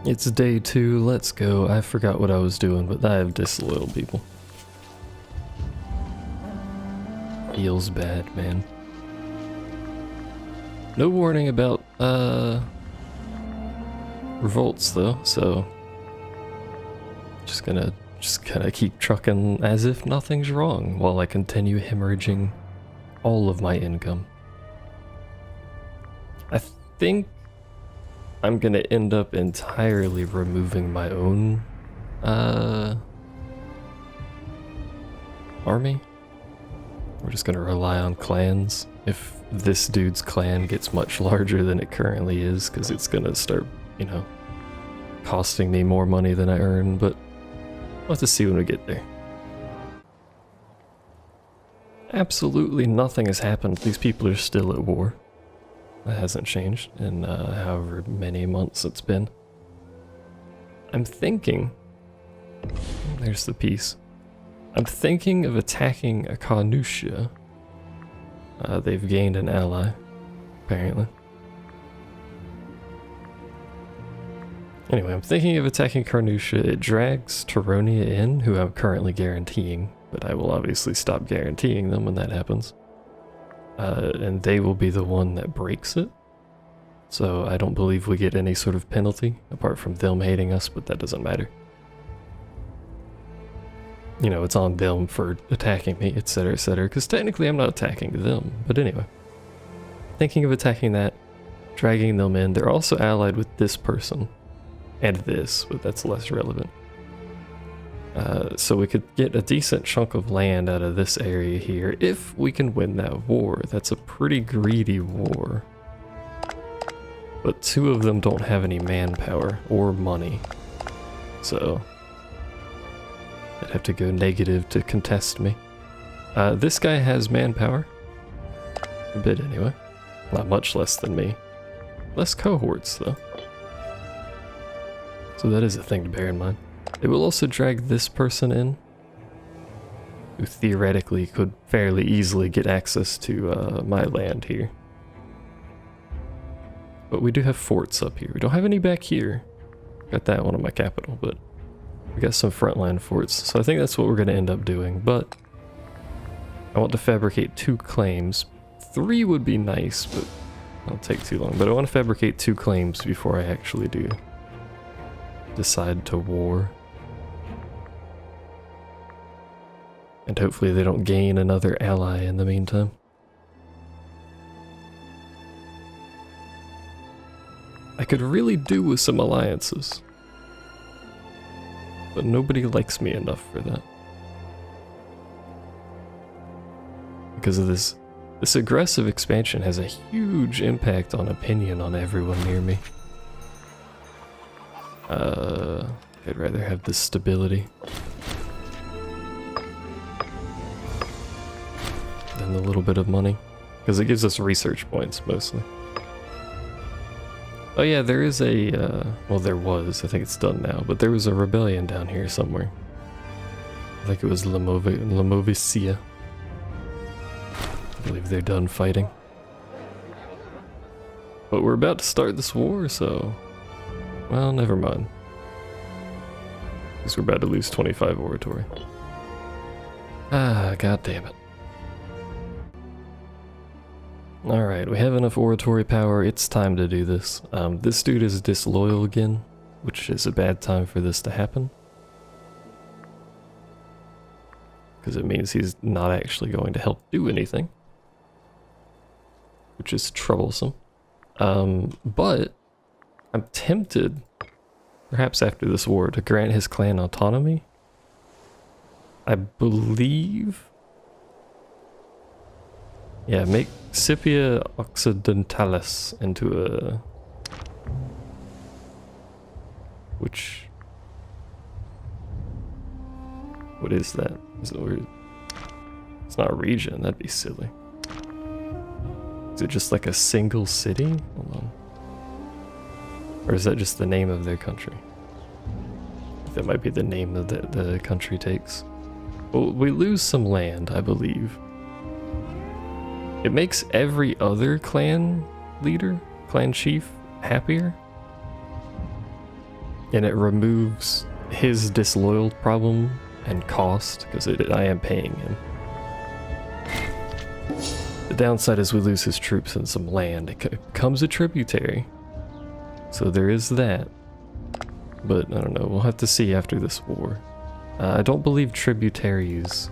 It's day 2, let's go. I forgot what I was doing, but I have disloyal people. Feels bad, man. No warning about, revolts though, so... Just gonna keep trucking as if nothing's wrong while I continue hemorrhaging all of my income. I think I'm gonna end up entirely removing my own army. We're just gonna rely on clans if this dude's clan gets much larger than it currently is, because it's gonna start, you know, costing me more money than I earn, but we'll have to see when we get there. Absolutely nothing has happened. These people are still at war. That hasn't changed in however many months it's been. I'm thinking... There's the piece. I'm thinking of attacking Akarnusha. They've gained an ally, apparently. Anyway, I'm thinking of attacking Karnusha. It drags Tyronia in, who I'm currently guaranteeing, but I will obviously stop guaranteeing them when that happens. And they will be the one that breaks it. So I don't believe we get any sort of penalty, apart from them hating us, but that doesn't matter. You know, it's on them for attacking me, etc, etc, because technically I'm not attacking them, but anyway. Thinking of attacking that, dragging them in. They're also allied with this person, and this, but that's less relevant. So we could get a decent chunk of land out of this area here if we can win that war. That's a pretty greedy war. But 2 of them don't have any manpower or money. So I'd have to go negative to contest me. This guy has manpower. A bit anyway. Not much less than me. Less cohorts though. So that is a thing to bear in mind. It will also drag this person in, who theoretically could fairly easily get access to my land here. But we do have forts up here. We don't have any back here. Got that one in my capital, but we got some frontline forts. So I think that's what we're going to end up doing, but I want to fabricate 2 claims. 3 would be nice, but it'll take too long. But I want to fabricate 2 claims before I actually do decide to war. And hopefully they don't gain another ally in the meantime. I could really do with some alliances, but nobody likes me enough for that. Because of this aggressive expansion has a huge impact on opinion on everyone near me. I'd rather have this stability than the little bit of money, because it gives us research points mostly. Oh yeah, there is a, well there was, I think it's done now, but there was a rebellion down here somewhere. I think it was Lamovicia. I believe they're done fighting. But we're about to start this war, so... Well, never mind. Because we're about to lose 25 oratory. Ah, god damn it. Alright, we have enough oratory power, it's time to do this. This dude is disloyal again, which is a bad time for this to happen. Because it means he's not actually going to help do anything. Which is troublesome. But I'm tempted, perhaps after this war, to grant his clan autonomy. I believe... Yeah, make Scipia Occidentalis into a... Which... What is that? Is it weird? It's not a region, that'd be silly. Is it just like a single city? Hold on. Or is that just the name of their country? That might be the name of the country takes. Well, we lose some land, I believe. It makes every other clan leader, clan chief, happier. And it removes his disloyal problem and cost, because I am paying him. The downside is we lose his troops and some land. It becomes a tributary. So there is that. But I don't know, we'll have to see after this war. I don't believe tributaries...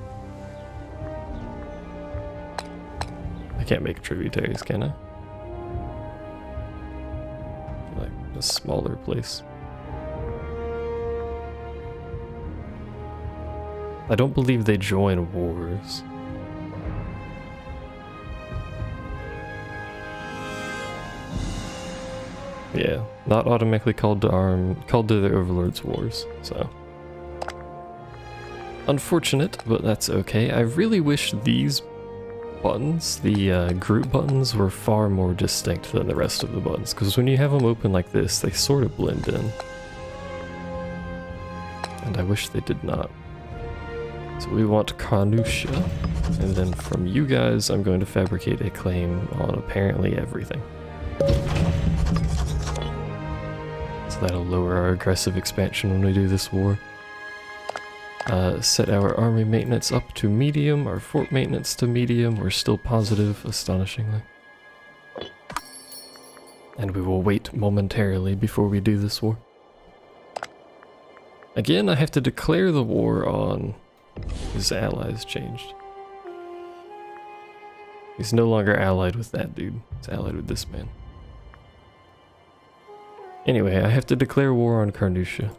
I can't make tributaries, can I? Like a smaller place. I don't believe they join wars. Yeah, not automatically called to their overlords' wars, so. Unfortunate, but that's okay. I really wish these buttons, the group buttons, were far more distinct than the rest of the buttons, because when you have them open like this, they sort of blend in. And I wish they did not. So we want Carnusha, and then from you guys, I'm going to fabricate a claim on apparently everything. So that'll lower our aggressive expansion when we do this war. Set our army maintenance up to medium, our fort maintenance to medium. We're still positive, astonishingly. And we will wait momentarily before we do this war. Again, I have to declare the war on his allies changed. He's no longer allied with that dude. He's allied with this man. Anyway, I have to declare war on Carnusha.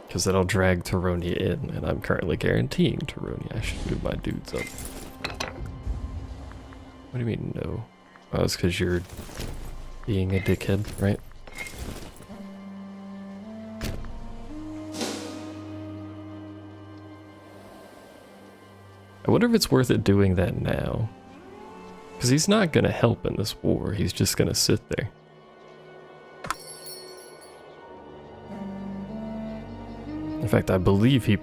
Because that'll drag Turonia in, and I'm currently guaranteeing Turonia. I should move my dudes up. What do you mean, no? Oh, it's because you're being a dickhead, right? I wonder if it's worth it doing that now. Because he's not going to help in this war, he's just going to sit there. In fact, I believe he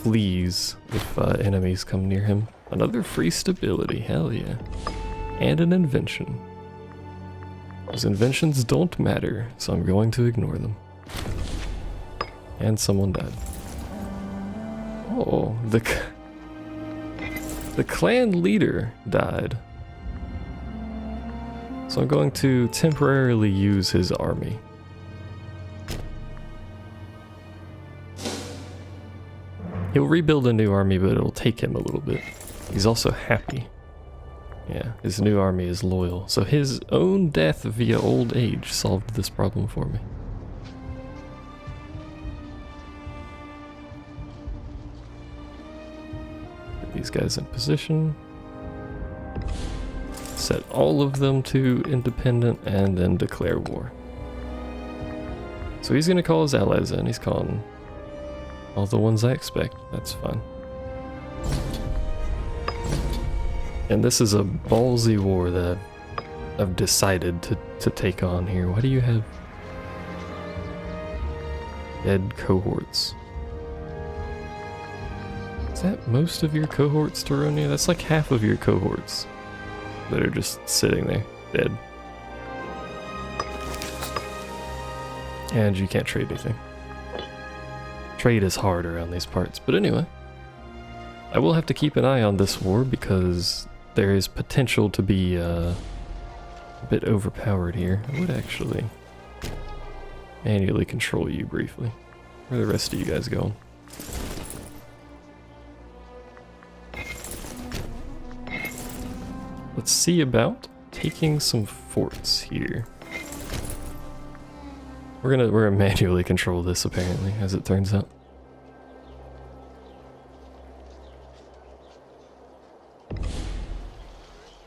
flees if enemies come near him. Another free stability, hell yeah. And an invention. Those inventions don't matter, so I'm going to ignore them. And someone died. Oh, the clan leader died. So I'm going to temporarily use his army. He'll rebuild a new army, but it'll take him a little bit. He's also happy. Yeah, his new army is loyal. So his own death via old age solved this problem for me. Get these guys in position. Set all of them to independent and then declare war. So he's gonna call his allies in. He's calling all the ones I expect. That's fun. And this is a ballsy war that I've decided to take on here. Why do you have dead cohorts? Is that most of your cohorts, Turonia? That's like half of your cohorts that are just sitting there, dead. And you can't trade anything. Trade is hard around these parts, but anyway. I will have to keep an eye on this war because there is potential to be a bit overpowered here. I would actually manually control you briefly. Where are the rest of you guys going? Let's see about taking some forts here. We're gonna manually control this apparently, as it turns out.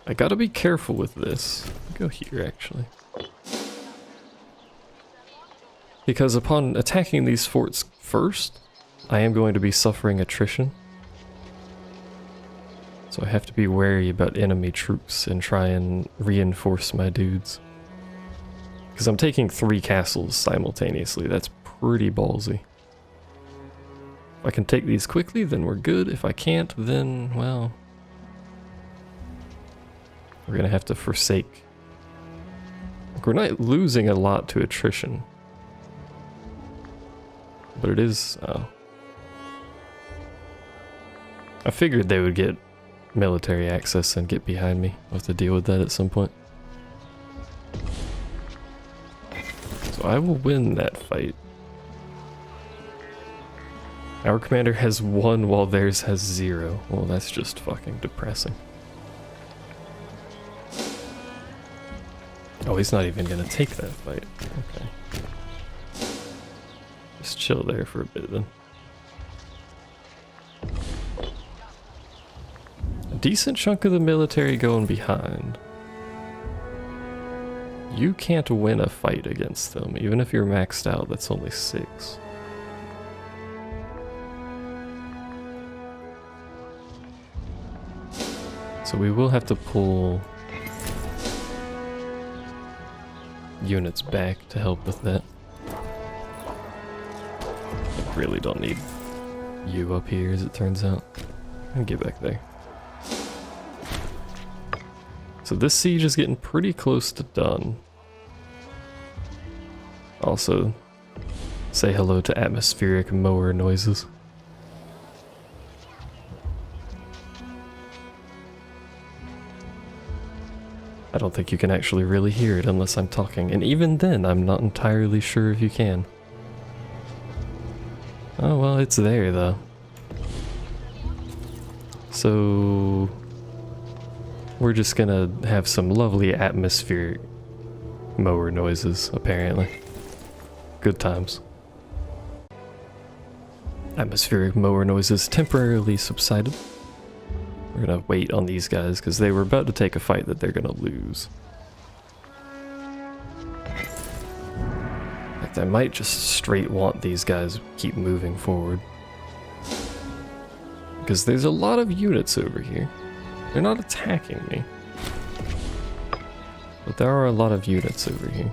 I gotta be careful with this. Go here actually. Because upon attacking these forts first, I am going to be suffering attrition. So I have to be wary about enemy troops and try and reinforce my dudes. Because I'm taking 3 castles simultaneously. That's pretty ballsy. If I can take these quickly, then we're good. If I can't, then, well, we're gonna have to forsake. Like, we're not losing a lot to attrition. But it is... I figured they would get military access and get behind me. I'll have to deal with that at some point. So I will win that fight. Our commander has 1 while theirs has 0. Well, that's just fucking depressing. Oh, he's not even gonna take that fight. Okay. Just chill there for a bit then. A decent chunk of the military going behind. You can't win a fight against them, even if you're maxed out, that's only 6. So we will have to pull units back to help with that. I really don't need you up here, as it turns out. And get back there. So this siege is getting pretty close to done. Also, say hello to atmospheric mower noises. I don't think you can actually really hear it unless I'm talking, and even then I'm not entirely sure if you can. Oh well, it's there though. So we're just gonna have some lovely atmospheric mower noises, apparently. Good times. Atmospheric mower noises temporarily subsided. We're gonna wait on these guys because they were about to take a fight that they're gonna lose. In fact, I might just straight want these guys keep moving forward. Because there's a lot of units over here. They're not attacking me. But there are a lot of units over here.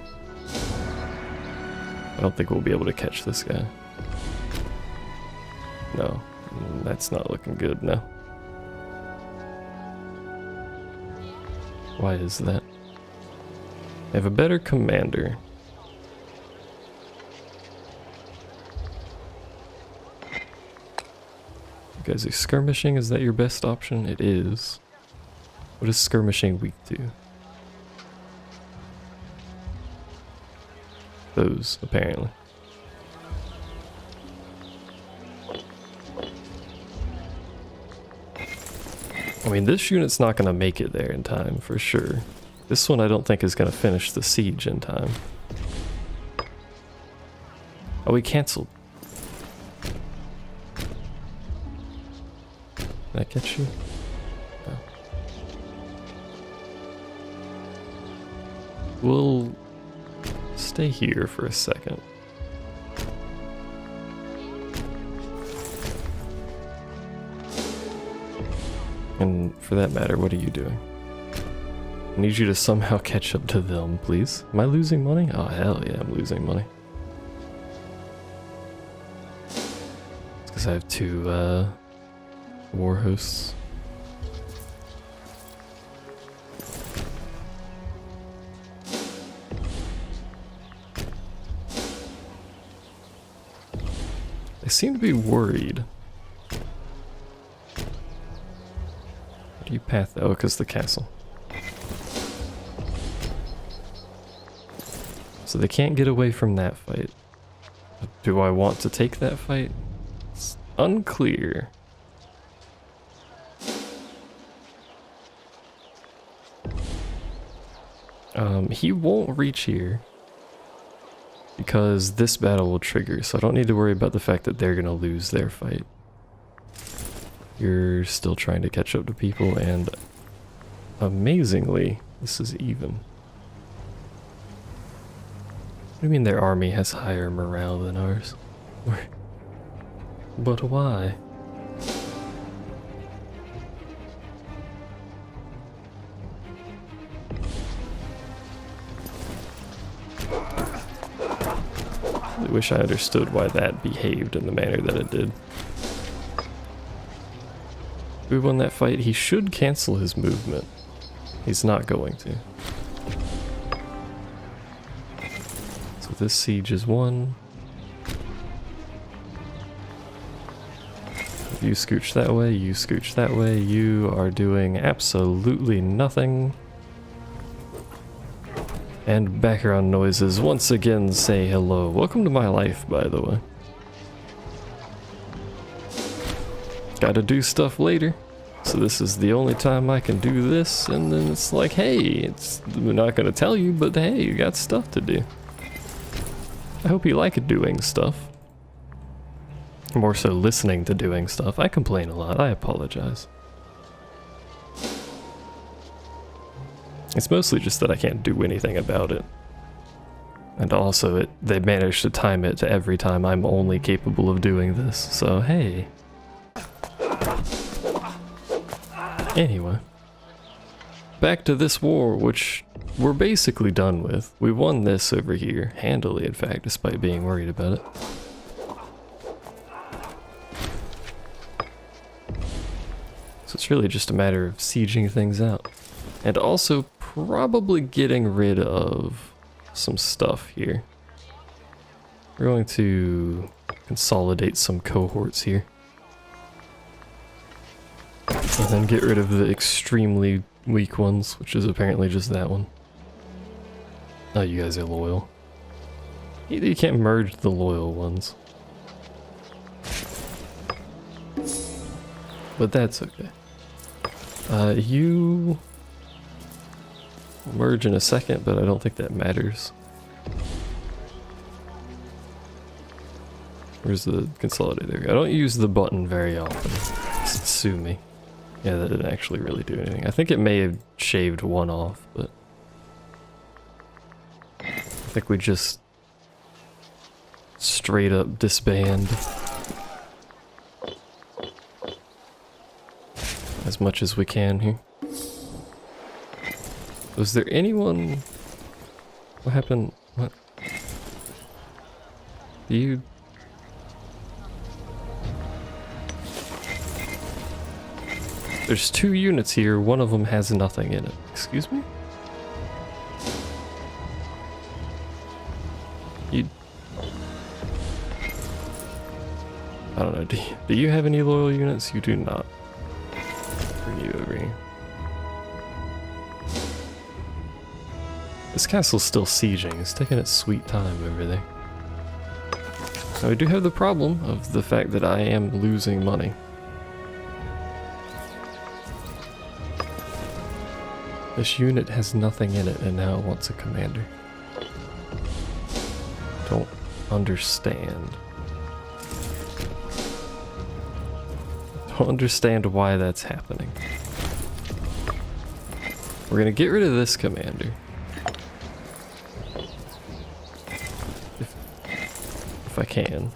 I don't think we'll be able to catch this guy. No, that's not looking good, no. Why is that? I have a better commander. You guys are skirmishing, is that your best option? It is. What is skirmishing weak to? Those, apparently. I mean, this unit's not going to make it there in time, for sure. This one I don't think is going to finish the siege in time. Oh, we canceled. Can I catch you? No. We'll stay here for a second. And for that matter, what are you doing? I need you to somehow catch up to them, please. Am I losing money? Oh, hell yeah, I'm losing money. It's because I have 2 war hosts. They seem to be worried. Do you path? Oh, because the castle. So they can't get away from that fight. Do I want to take that fight? It's unclear. He won't reach here because this battle will trigger, so I don't need to worry about the fact that they're gonna lose their fight. You're still trying to catch up to people, and amazingly, this is even. What do you mean their army has higher morale than ours? But why? I wish I understood why that behaved in the manner that it did. If we won that fight, he should cancel his movement. He's not going to. So this siege is won. You scooch that way, you scooch that way. You are doing absolutely nothing. And background noises once again say hello. Welcome to my life, by the way. Gotta do stuff later. So this is the only time I can do this, and then it's like, hey, we're not gonna tell you, but hey, you got stuff to do. I hope you like doing stuff. More so listening to doing stuff. I complain a lot, I apologize. It's mostly just that I can't do anything about it. And also they managed to time it to every time I'm only capable of doing this, so hey. Anyway. Back to this war, which we're basically done with. We won this over here, handily in fact, despite being worried about it. So it's really just a matter of sieging things out. And also probably getting rid of some stuff here. We're going to consolidate some cohorts here. And then get rid of the extremely weak ones, which is apparently just that one. Oh, you guys are loyal. You can't merge the loyal ones. But that's okay. You merge in a second, but I don't think that matters. Where's the consolidator? I don't use the button very often. Sue me. Yeah, that didn't actually really do anything. I think it may have shaved one off, but I think we just straight up disband as much as we can here. Was there anyone? What happened? What? You? There's 2 units here, one of them has nothing in it. Excuse me? I don't know, do you have any loyal units? You do not. Bring you over here. This castle's still sieging, it's taking its sweet time over there. Now we do have the problem of the fact that I am losing money. This unit has nothing in it and now it wants a commander. Don't understand. Don't understand why that's happening. We're gonna get rid of this commander. If I can.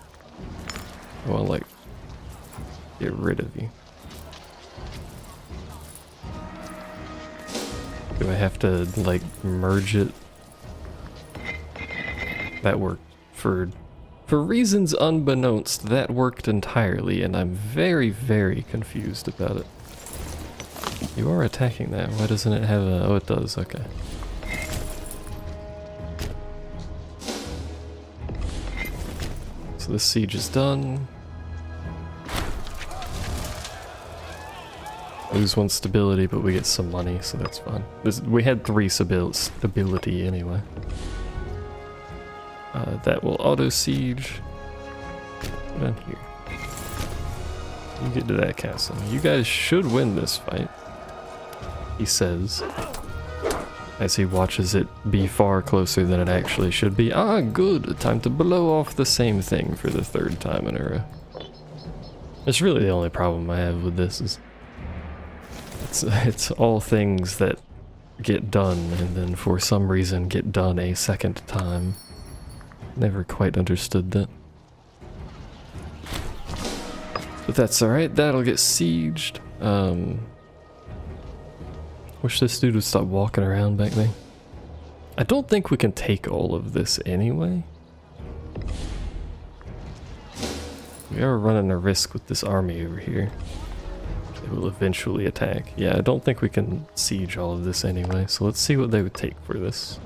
I wanna like get rid of you. Do I have to, like, merge it? That worked. For reasons unbeknownst, that worked entirely, and I'm very, very confused about it. You are attacking that. Why doesn't it have a... Oh, it does. Okay. So the siege is done. Lose 1 stability, but we get some money, so that's fine. We had 3 stability anyway. That will auto-siege. Put on here. You get to that castle. You guys should win this fight, he says, as he watches it be far closer than it actually should be. Ah, good! Time to blow off the same thing for the 3rd time in a row. That's really the only problem I have with this is it's all things that get done and then for some reason get done a 2nd time. Never quite understood that. But that's alright, that'll get sieged. Wish this dude would stop walking around back there. I don't think we can take all of this anyway. We are running a risk with this army over here. They will eventually attack. Yeah, I don't think we can siege all of this anyway, so let's see what they would take for this.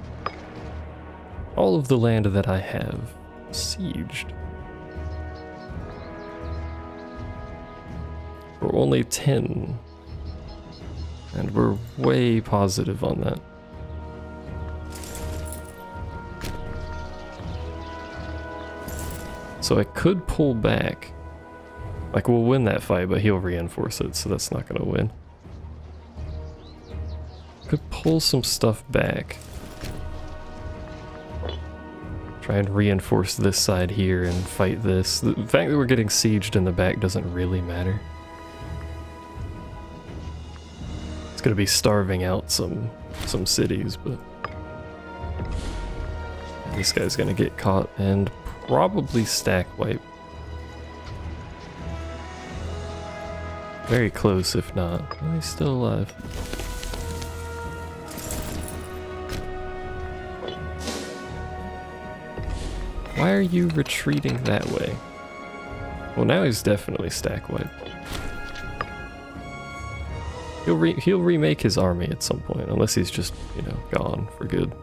All of the land that I have sieged. We're only 10. And we're way positive on that. So I could pull back. Like, we'll win that fight, but he'll reinforce it, so that's not gonna win. Could pull some stuff back. Try and reinforce this side here and fight this. The fact that we're getting sieged in the back doesn't really matter. It's gonna be starving out some cities, but this guy's gonna get caught and probably stack wipe. Very close if not. Oh, he's still alive. Why are you retreating that way? Well, now he's definitely stack wiped. He'll remake his army at some point, unless he's just, you know, gone for good.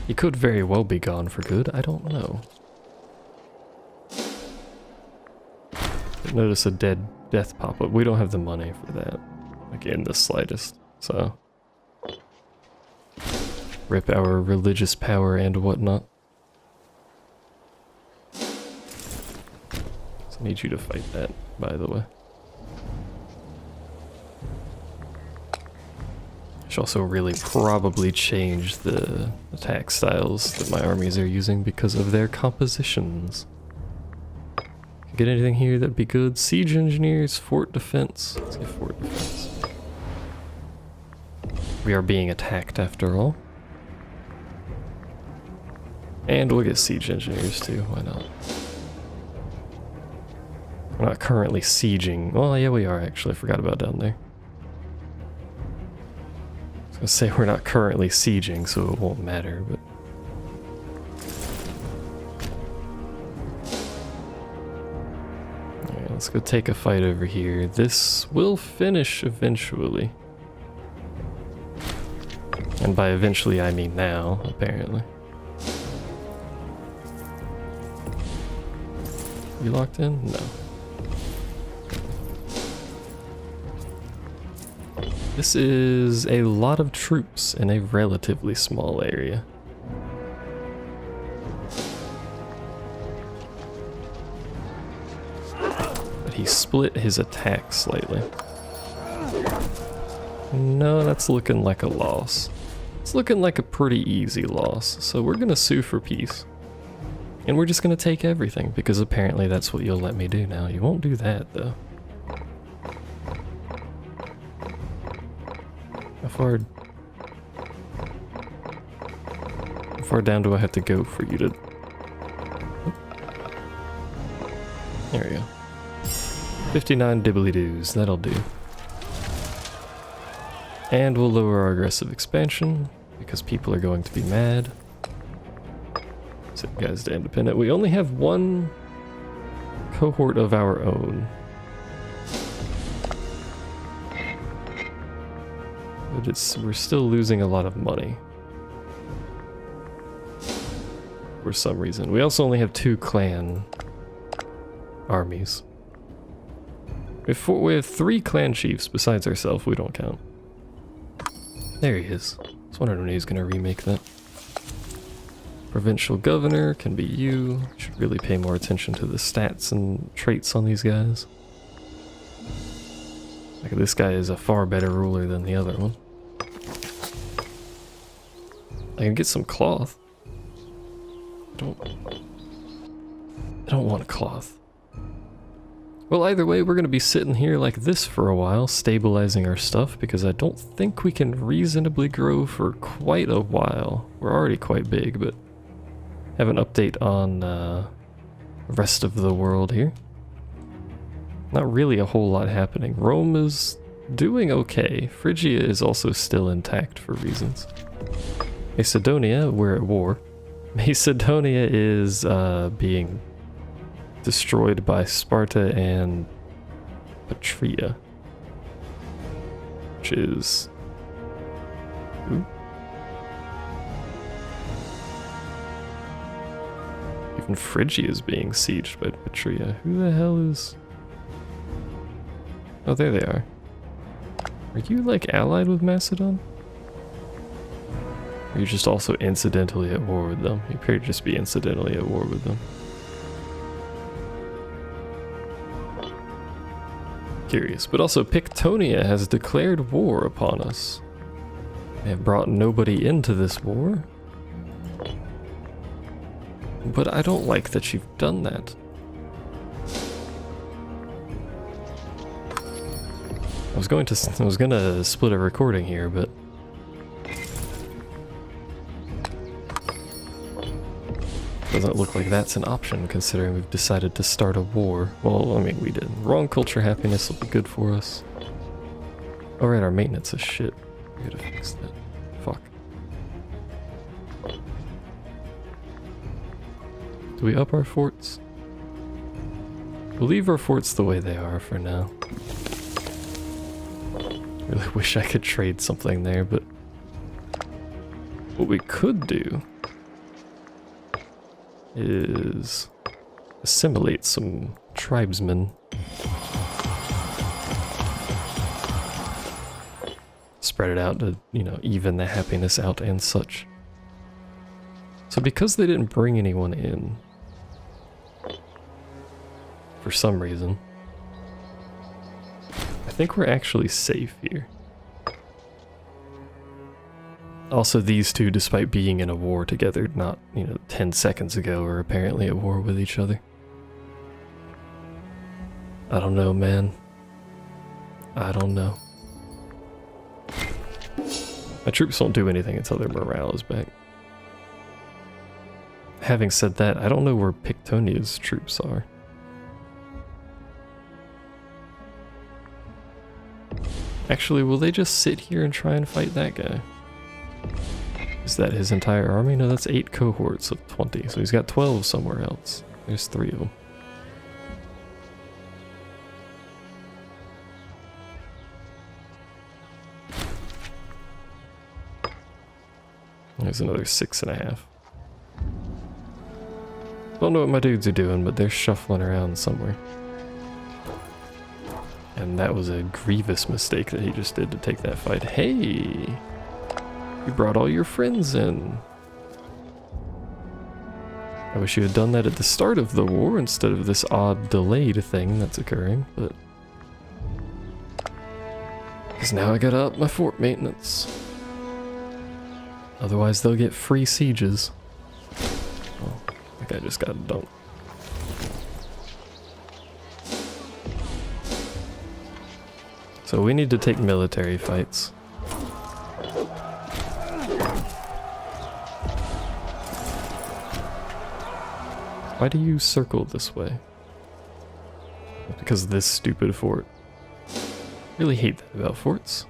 He could very well be gone for good, I don't know. Notice a death pop-up. We don't have the money for that. Like, in the slightest, so. Rip our religious power and whatnot. So I need you to fight that, by the way. I should also really probably change the attack styles that my armies are using because of their compositions. Get anything here that'd be good? Siege engineers, fort defense. Let's get fort defense. We are being attacked after all. And we'll get siege engineers too, why not? We're not currently sieging. Well, yeah, we are actually. I forgot about down there. I was gonna say we're not currently sieging, so it won't matter, but. Alright, let's go take a fight over here. This will finish eventually. And by eventually I mean now, apparently. You locked in? No. This is a lot of troops in a relatively small area. But he split his attack slightly. No, that's looking like a loss. It's looking like a pretty easy loss, so we're gonna sue for peace. And we're just gonna take everything, because apparently that's what you'll let me do now. You won't do that, though. How far down do I have to go for you to... There we go. 59 dibbly-doos, that'll do. And we'll lower our aggressive expansion, because people are going to be mad. So you guys are independent. We only have one cohort of our own. But we're still losing a lot of money. For some reason. We also only have 2 clan armies. We have 3 clan chiefs besides ourselves, we don't count. There he is. I was wondering when he was going to remake that. Provincial governor can be you. Should really pay more attention to the stats and traits on these guys. Like, this guy is a far better ruler than the other one. I can get some cloth. I don't want cloth. Well, either way, we're going to be sitting here like this for a while, stabilizing our stuff, because I don't think we can reasonably grow for quite a while. We're already quite big, but have an update on the rest of the world here. Not really a whole lot happening. Rome is doing okay. Phrygia is also still intact for reasons. Macedonia, we're at war. Macedonia is being destroyed by Sparta and Patria, which is... Ooh. Even Phrygia is being sieged by Petria. Who the hell is... Oh, there they are. Are you, like, allied with Macedon? Or are you just also incidentally at war with them? You appear to just be incidentally at war with them. Curious. But also, Pictonia has declared war upon us. They have brought nobody into this war. But I don't like that you've done that. I was gonna split a recording here, but doesn't look like that's an option considering we've decided to start a war. Well, I mean, we did. Wrong culture happiness will be good for us. Alright, our maintenance is shit. We gotta fix that. Fuck. Do we up our forts? We'll leave our forts the way they are for now. Really wish I could trade something there, but what we could do is assimilate some tribesmen. Spread it out to, you know, even the happiness out and such. So because they didn't bring anyone in, for some reason, I think we're actually safe here. Also, these two, despite being in a war together not, 10 seconds ago, are apparently at war with each other. I don't know, man. I don't know. My troops won't do anything until their morale is back. Having said that, I don't know where Pictonia's troops are. Actually, will they just sit here and try and fight that guy? Is that his entire army? No, that's 8 cohorts of 20, so he's got 12 somewhere else. There's 3 of them. There's another 6.5. Don't know what my dudes are doing, but they're shuffling around somewhere. And that was a grievous mistake that he just did to take that fight. Hey! You brought all your friends in. I wish you had done that at the start of the war instead of this odd delayed thing that's occurring, but... because now I gotta up my fort maintenance. Otherwise they'll get free sieges. Oh, that guy just got dunked. So we need to take military fights. Why do you circle this way? Because of this stupid fort. Really hate that about forts.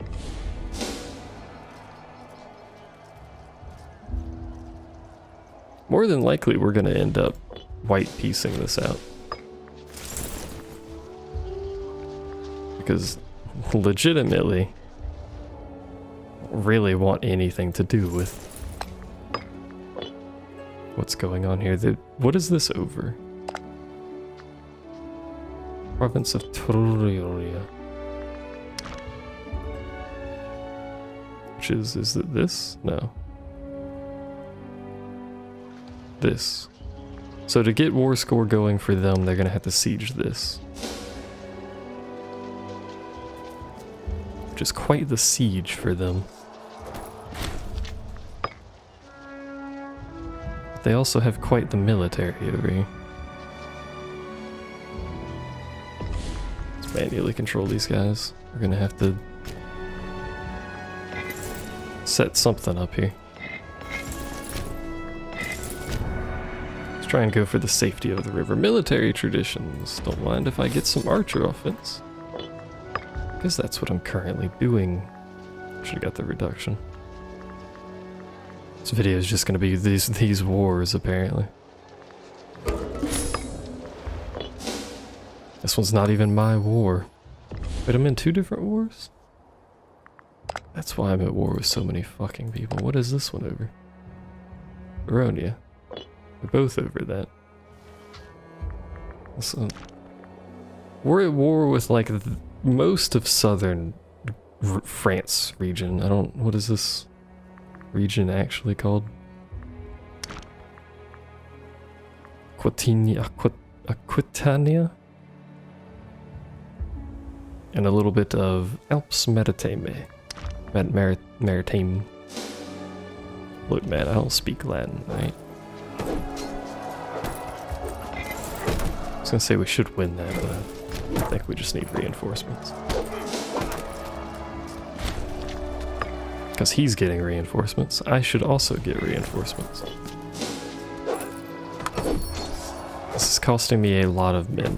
More than likely we're gonna end up white piecing this out. Because legitimately really want anything to do with what's going on here. What is this over? Province of Troria. Which is it this? No. This. So to get war score going for them, they're gonna have to siege this. Which is quite the siege for them. They also have quite the military over here. Let's manually control these guys. We're gonna have to set something up here. Let's try and go for the safety of the river. Military traditions. Don't mind if I get some archer offense. Because that's what I'm currently doing. Should've got the reduction. This video is just gonna be these wars, apparently. This one's not even my war. Wait, I'm in 2 different wars? That's why I'm at war with so many fucking people. What is this one over? Baronia. We're both over that. So, we're at war with like most of southern France region. I don't. What is this region actually called? Aquitania? And a little bit of Alps Maritime. Maritime. Look, man, I don't speak Latin, right? I was gonna say we should win that, but I think we just need reinforcements. Because he's getting reinforcements, I should also get reinforcements. This is costing me a lot of men.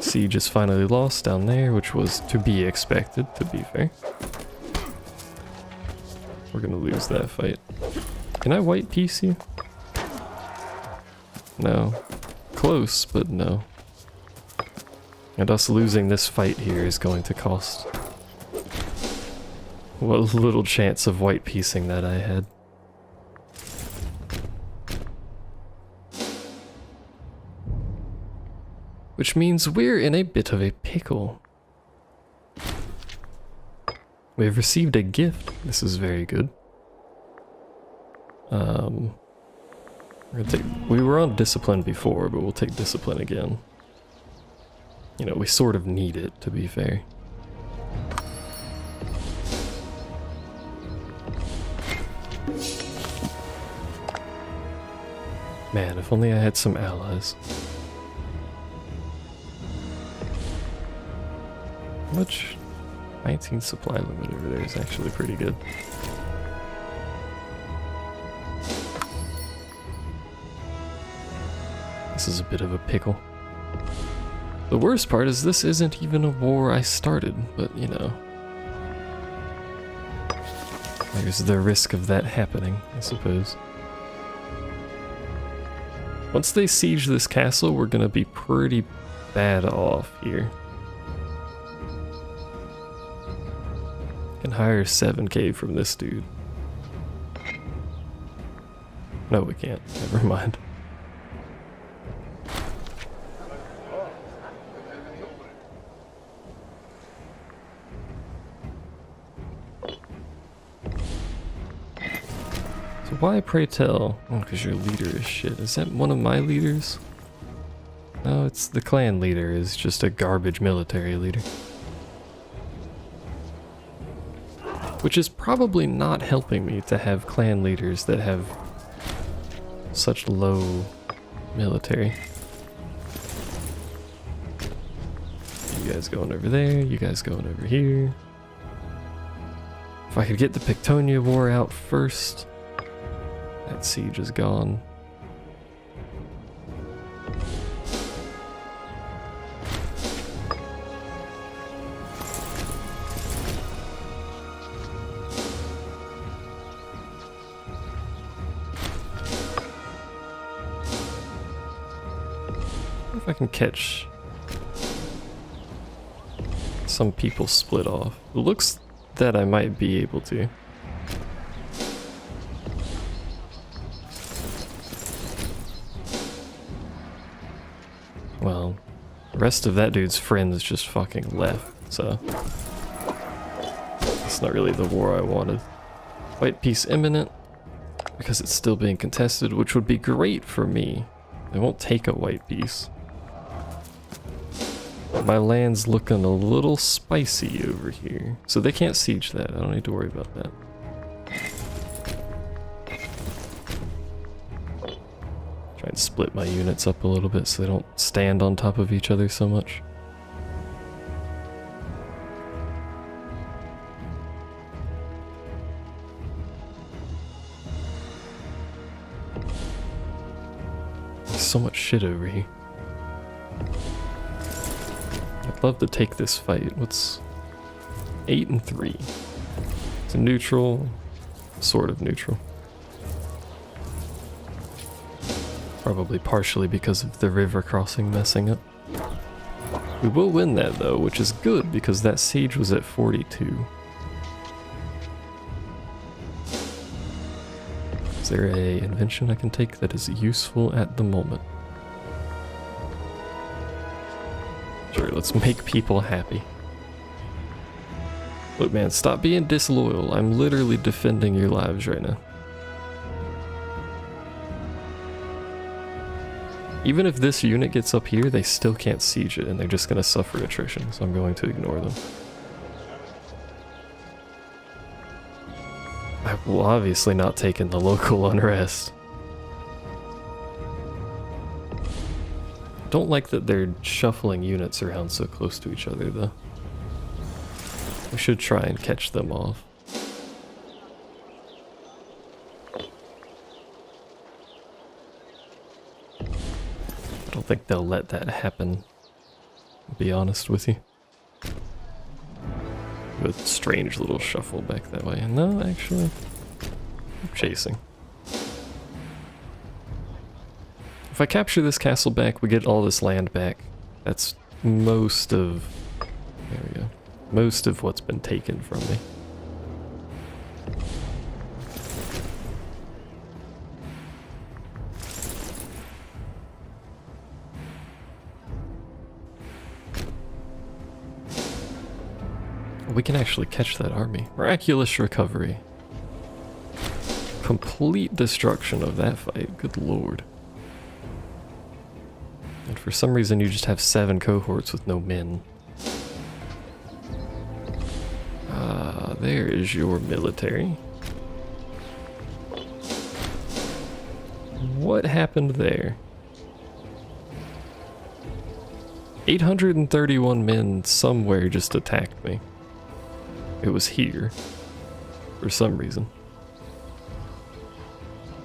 Siege is finally lost down there, which was to be expected, to be fair. We're gonna lose that fight. Can I white piece you? No. Close, but no. And us losing this fight here is going to cost what little chance of white piecing that I had. Which means we're in a bit of a pickle. We've received a gift. This is very good. We were on discipline before, but we'll take discipline again. You know, we sort of need it, to be fair. Man, if only I had some allies. How much? 19 supply limit over there is actually pretty good. This is a bit of a pickle. The worst part is this isn't even a war I started, but you know. There's the risk of that happening, I suppose. Once they siege this castle, we're gonna be pretty bad off here. Can hire 7k from this dude. No, we can't. Never mind. So why, pray tell? Oh, because your leader is shit. Is that one of my leaders? No, it's the clan leader is just a garbage military leader. Which is probably not helping me to have clan leaders that have such low military. You guys going over there, you guys going over here. If I could get the Pictonia War out first, that siege is gone. If I can catch some people split off. It looks that I might be able to. Well, the rest of that dude's friends just fucking left, so it's not really the war I wanted. White peace imminent, because it's still being contested, which would be great for me. They won't take a white peace. My land's looking a little spicy over here. So they can't siege that. I don't need to worry about that. Try and split my units up a little bit so they don't stand on top of each other so much. There's so much shit over here. I'd love to take this fight. What's 8 and 3? It's a neutral, sort of neutral. Probably partially because of the river crossing messing up. We will win that though, which is good because that siege was at 42. Is there a invention I can take that is useful at the moment? Sure, let's make people happy. Look, man, stop being disloyal. I'm literally defending your lives right now. Even if this unit gets up here, they still can't siege it, and they're just going to suffer attrition, so I'm going to ignore them. I will obviously not take in the local unrest. Don't like that they're shuffling units around so close to each other, though. We should try and catch them off. I don't think they'll let that happen, to be honest with you. A strange little shuffle back that way. No, actually, I'm chasing. If I capture this castle back, we get all this land back. That's most of... There we go. Most of what's been taken from me. We can actually catch that army. Miraculous recovery. Complete destruction of that fight. Good lord. And for some reason you just have 7 cohorts with no men. There is your military. What happened there? 831 men somewhere just attacked me. It was here, for some reason.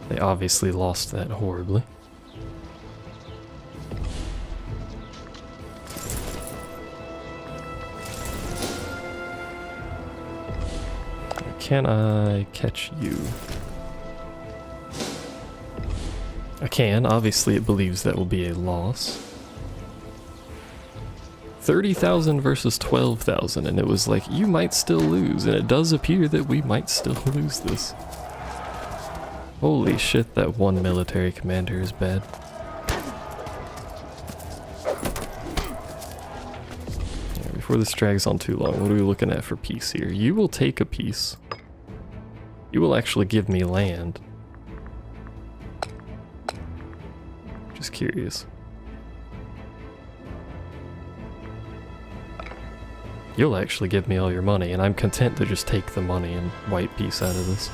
They obviously lost that horribly. Can I catch you? I can. Obviously it believes that will be a loss. 30,000 versus 12,000, and it was like, you might still lose, and it does appear that we might still lose this. Holy shit, that one military commander is bad. Yeah, before this drags on too long, what are we looking at for peace here? You will take a peace. You will actually give me land. Just curious. You'll actually give me all your money, and I'm content to just take the money and wipe peace out of this.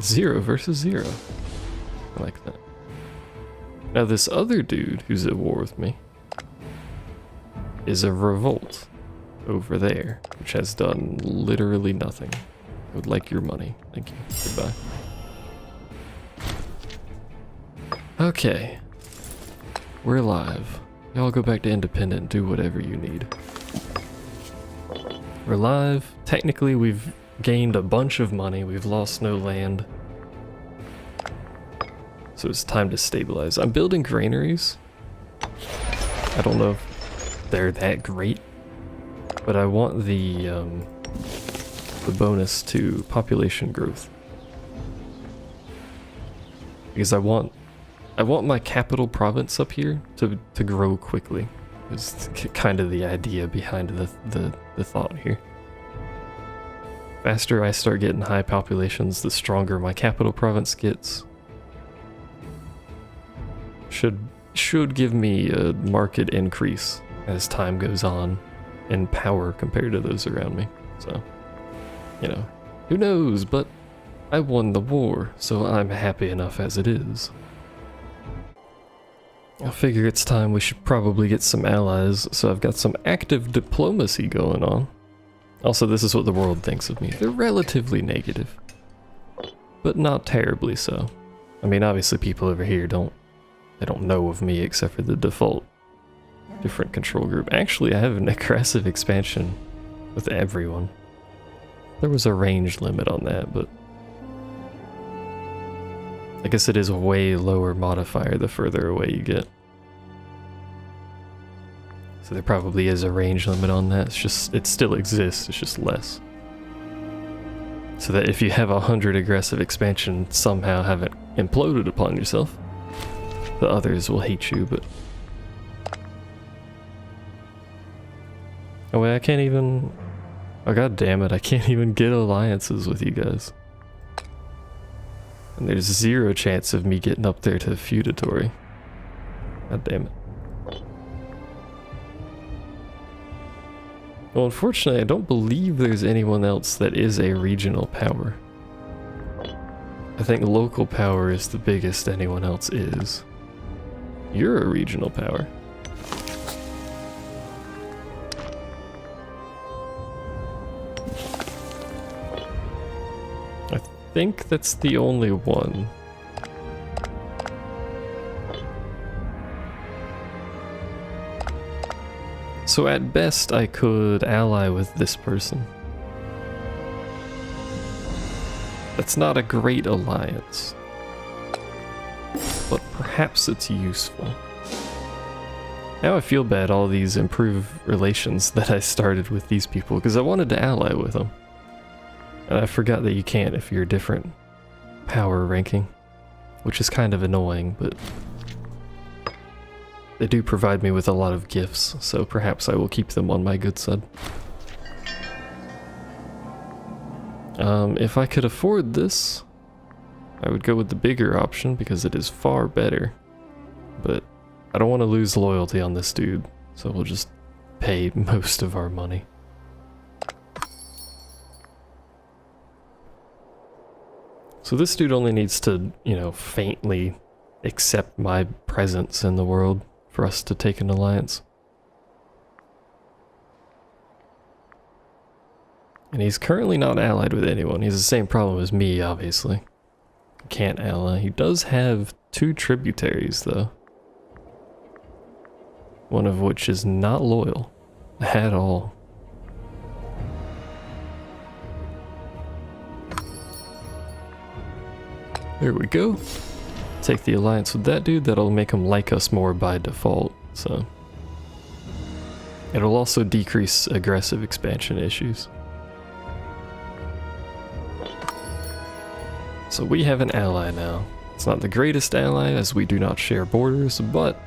0 versus 0. I like that. Now this other dude who's at war with me is a revolt over there, which has done literally nothing. I would like your money. Thank you. Goodbye. Okay. We're live. Y'all go back to independent and do whatever you need. We're live. Technically, we've gained a bunch of money. We've lost no land. So it's time to stabilize. I'm building granaries. I don't know if they're that great, but I want the bonus to population growth. Because I want my capital province up here to grow quickly. It's kind of the idea behind the thought here. Faster I start getting high populations, the stronger my capital province gets. Should give me a market increase as time goes on in power compared to those around me. So, you know, who knows, but I won the war, so I'm happy enough as it is. I figure it's time we should probably get some allies, so I've got some active diplomacy going on. Also, this is what the world thinks of me. They're relatively negative, but not terribly so. I mean, obviously people over here don't know of me except for the default different control group. Actually, I have an aggressive expansion with everyone. There was a range limit on that, but I guess it is a way lower modifier the further away you get. So there probably is a range limit on that. It's just, it still exists, it's just less. So that if you have 100 aggressive expansion, somehow haven't imploded upon yourself, the others will hate you, but... Oh wait, I can't even... Oh god damn it, I can't even get alliances with you guys. And there's 0 chance of me getting up there to feudatory. God damn it. Well, unfortunately, I don't believe there's anyone else that is a regional power. I think local power is the biggest anyone else is. You're a regional power. I think that's the only one. So at best, I could ally with this person. That's not a great alliance, but perhaps it's useful. Now I feel bad all these improved relations that I started with these people, because I wanted to ally with them. And I forgot that you can't if you're a different power ranking, which is kind of annoying, but they do provide me with a lot of gifts, so perhaps I will keep them on my good side. If I could afford this, I would go with the bigger option because it is far better. But I don't want to lose loyalty on this dude, so we'll just pay most of our money. So this dude only needs to, you know, faintly accept my presence in the world for us to take an alliance. And he's currently not allied with anyone. He has the same problem as me, obviously. Can't ally. He does have 2 tributaries, though. One of which is not loyal at all. There we go. Take the alliance with that dude. That'll make him like us more by default, so. It'll also decrease aggressive expansion issues. So we have an ally now. It's not the greatest ally as we do not share borders, but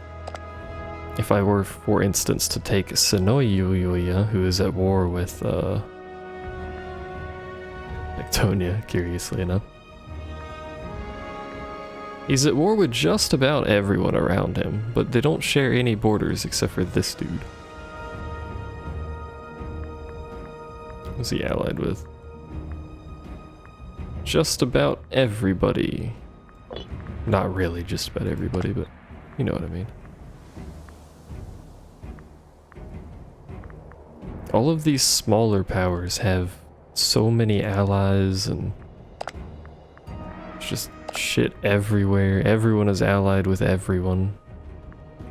if I were, for instance, to take Sonoyuya, who is at war with Ectonia, curiously enough. He's at war with just about everyone around him, but they don't share any borders except for this dude. Who's he allied with? Just about everybody. Not really just about everybody, but you know what I mean. All of these smaller powers have so many allies and just shit everywhere. Everyone is allied with everyone.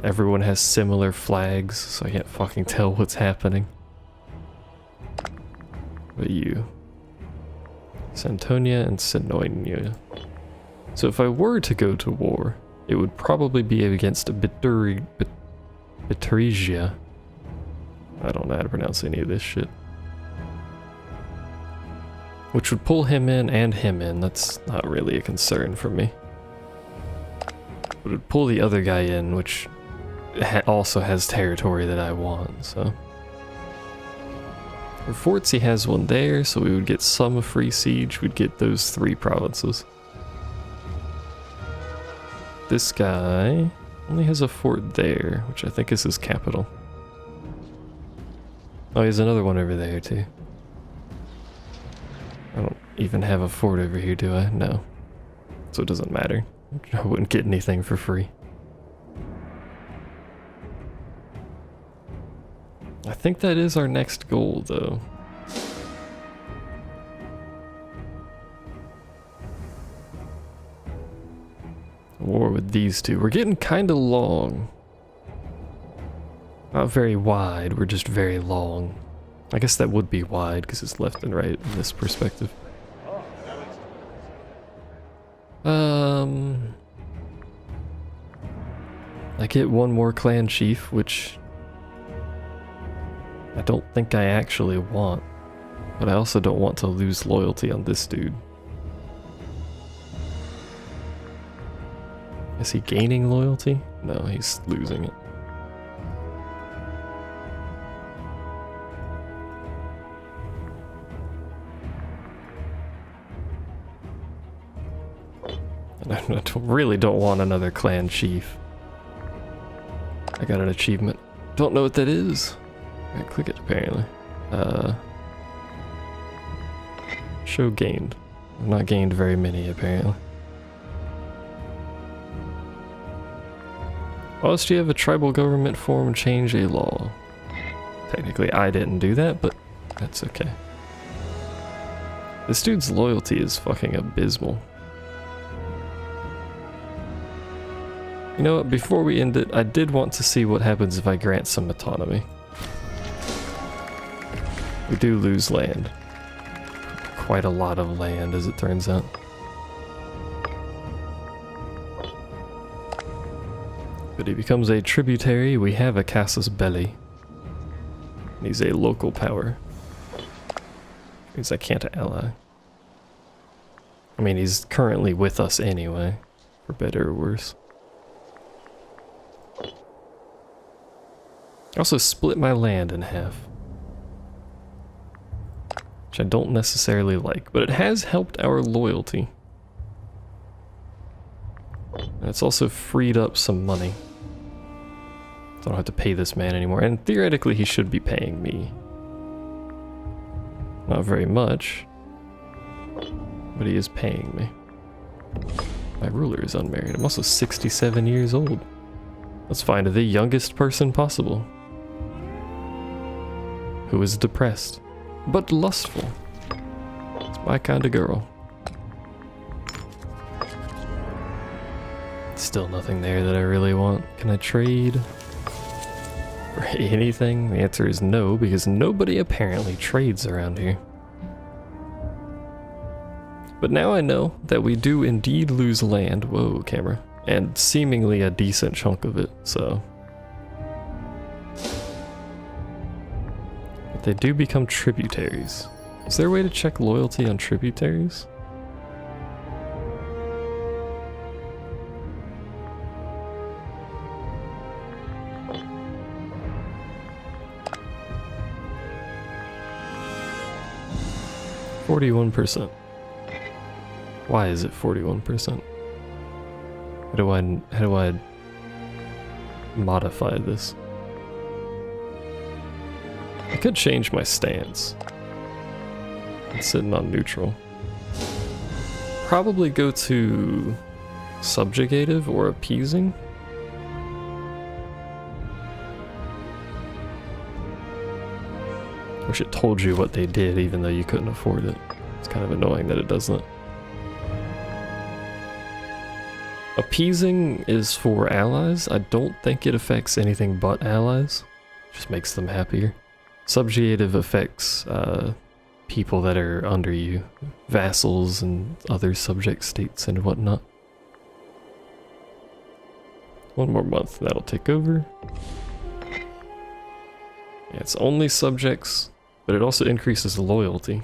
Everyone has similar flags, so I can't fucking tell what's happening. But you. Santonia and Sinonia. So if I were to go to war, it would probably be against Biturigia. I don't know how to pronounce any of this shit. Which would pull him in and him in. That's not really a concern for me. But it would pull the other guy in, which also has territory that I want, so. For forts, he has one there, so we would get some free siege. We'd get those 3 provinces. This guy only has a fort there, which I think is his capital. Oh, he has another one over there, too. I don't even have a fort over here, do I? No. So it doesn't matter. I wouldn't get anything for free. I think that is our next goal, though. War with these two. We're getting kind of long. Not very wide, we're just very long. I guess that would be wide because it's left and right in this perspective. I get one more clan chief, which I don't think I actually want, but I also don't want to lose loyalty on this dude. Is he gaining loyalty? No, he's losing it. I really don't want another clan chief. I got an achievement. Don't know what that is. I click it apparently. Show gained. I've not gained very many apparently. Whilst you have a tribal government form, change a law. Technically I didn't do that, but that's okay. This dude's loyalty is fucking abysmal. You know what, before we end it, I did want to see what happens if I grant some autonomy. We do lose land. Quite a lot of land, as it turns out. But he becomes a tributary. We have a casus belli. He's a local power. Means I can't ally. I mean, he's currently with us anyway, for better or worse. I also split my land in half, which I don't necessarily like, but it has helped our loyalty. And it's also freed up some money. So I don't have to pay this man anymore, and theoretically he should be paying me. Not very much, but he is paying me. My ruler is unmarried. I'm also 67 years old. Let's find the youngest person possible. Who is depressed, but lustful. It's my kind of girl. Still nothing there that I really want. Can I trade for anything? The answer is no, because nobody apparently trades around here. But now I know that we do indeed lose land. Whoa, camera. And seemingly a decent chunk of it, so. But they do become tributaries. Is there a way to check loyalty on tributaries? %. Why is it 41%? How do I modify this? I could change my stance. I'm sitting on neutral. Probably go to subjugative or appeasing. Wish it told you what they did even though you couldn't afford it. It's kind of annoying that it doesn't. Appeasing is for allies. I don't think it affects anything but allies. Just makes them happier. Subjugative affects people that are under you. Vassals and other subject states and whatnot. One more month, that'll take over. Yeah, it's only subjects, but it also increases loyalty.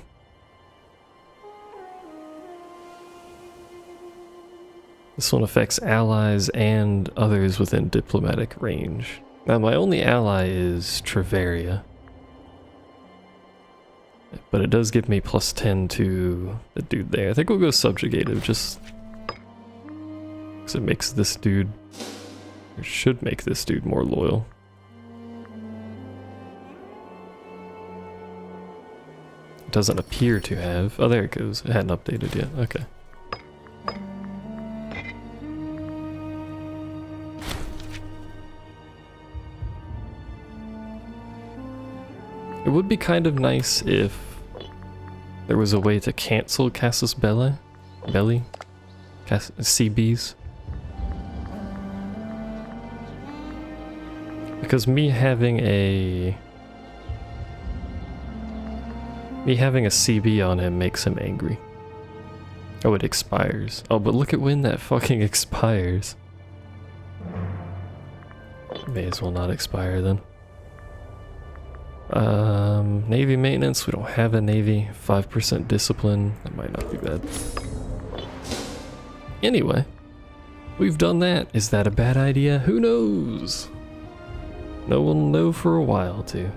This one affects allies and others within diplomatic range. Now my only ally is Treveria. But it does give me +10 to the dude there. I think we'll go subjugative just because it makes this dude, or should make this dude more loyal. It doesn't appear to have. Oh, there it goes. It hadn't updated yet. Okay. It would be kind of nice if there was a way to cancel Casus Belli? CBs? Because me having a CB on him makes him angry. Oh, it expires. Oh, but look at when that fucking expires. May as well not expire then. Navy maintenance, we don't have a navy. 5% discipline, that might not be bad. Anyway, We've done that. Is that a bad idea? Who knows? No one will know for a while, too.